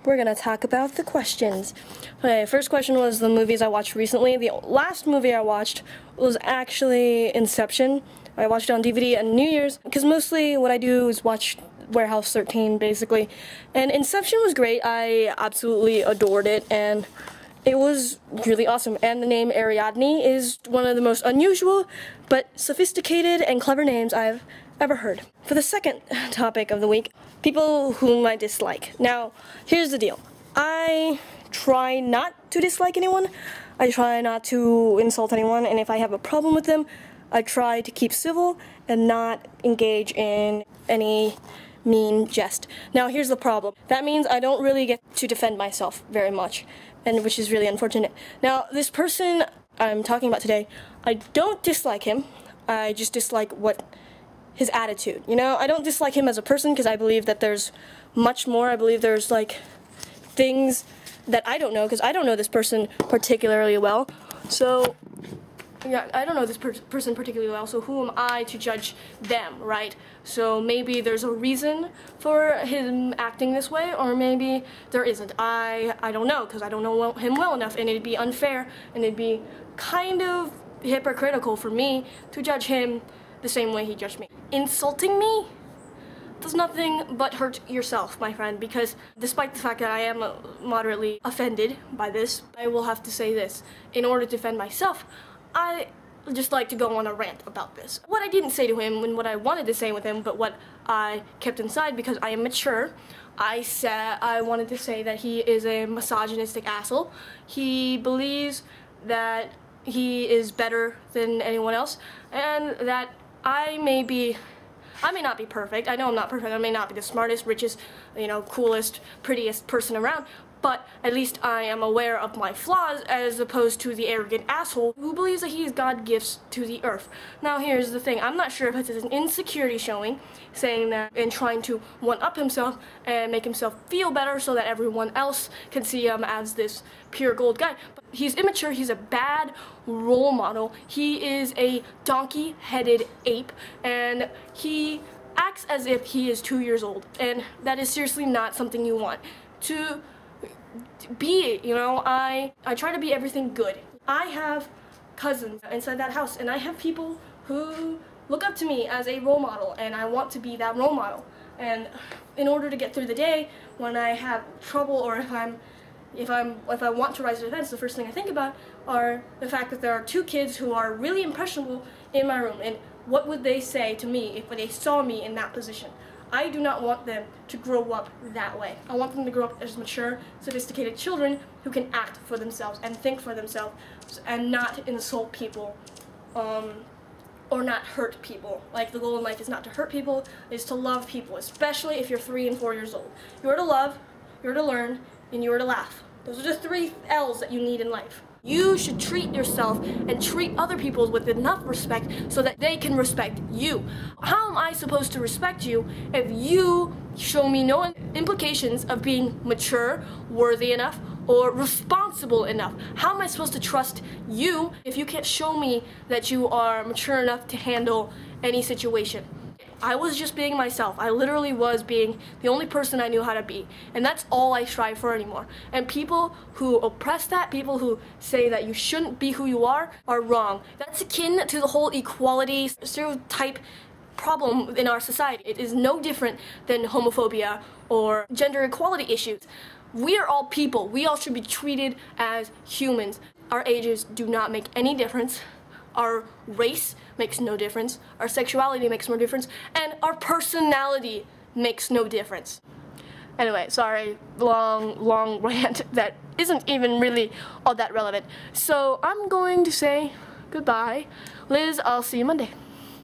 we're gonna talk about the questions. Okay, first question was the movies I watched recently. The last movie I watched was actually Inception. I watched it on DVD on New Year's, because mostly what I do is watch Warehouse 13, basically. And Inception was great. I absolutely adored it, and it was really awesome. And the name Ariadne is one of the most unusual, but sophisticated and clever names I've ever heard. For the second topic of the week, people whom I dislike. Now, here's the deal. I try not to dislike anyone. I try not to insult anyone, and if I have a problem with them, I try to keep civil and not engage in any mean jest. Now, here's the problem. That means I don't really get to defend myself very much, and which is really unfortunate. Now, this person I'm talking about today, I don't dislike him. I just dislike his attitude. You know, I don't dislike him as a person because I believe that there's much more. I believe there's like things that I don't know because I don't know this person particularly well. So yeah, I don't know this person particularly well, so who am I to judge them, right? So maybe there's a reason for him acting this way, or maybe there isn't. I don't know, because I don't know him well enough, and it'd be unfair, and it'd be kind of hypocritical for me to judge him the same way he judged me. Insulting me does nothing but hurt yourself, my friend, because despite the fact that I am moderately offended by this, I will have to say this. In order to defend myself, I just like to go on a rant about this. What I didn't say to him and what I wanted to say with him, but what I kept inside because I am mature, I wanted to say that he is a misogynistic asshole. He believes that he is better than anyone else, and that I may not be perfect. I know I'm not perfect. I may not be the smartest, richest, coolest, prettiest person around, but at least I am aware of my flaws as opposed to the arrogant asshole who believes that he is God's gifts to the earth. Now, here's the thing. I'm not sure if it's an insecurity showing, saying that and trying to one-up himself and make himself feel better so that everyone else can see him as this pure gold guy. But he's immature. He's a bad role model. He is a donkey-headed ape, and he acts as if he is 2 years old, and that is seriously not something you want to be. I try to be everything good. I have cousins inside that house, and I have people who look up to me as a role model, and I want to be that role model. And in order to get through the day, when I have trouble, or if I want to rise to defense, the first thing I think about are the fact that there are 2 kids who are really impressionable in my room, and what would they say to me if they saw me in that position? I do not want them to grow up that way. I want them to grow up as mature, sophisticated children who can act for themselves and think for themselves and not insult people or not hurt people. Like, the goal in life is not to hurt people, it's to love people, especially if you're 3 and 4 years old. You are to love, you are to learn, and you are to laugh. Those are the 3 L's that you need in life. You should treat yourself and treat other people with enough respect so that they can respect you. How am I supposed to respect you if you show me no implications of being mature, worthy enough, or responsible enough? How am I supposed to trust you if you can't show me that you are mature enough to handle any situation? I was just being myself. I literally was being the only person I knew how to be. And that's all I strive for anymore. And people who oppress that, people who say that you shouldn't be who you are wrong. That's akin to the whole equality stereotype problem in our society. It is no different than homophobia or gender equality issues. We are all people. We all should be treated as humans. Our ages do not make any difference. Our race makes no difference, our sexuality makes no difference, and our personality makes no difference. Anyway, sorry, long rant that isn't even really all that relevant. So I'm going to say goodbye. Liz, I'll see you Monday.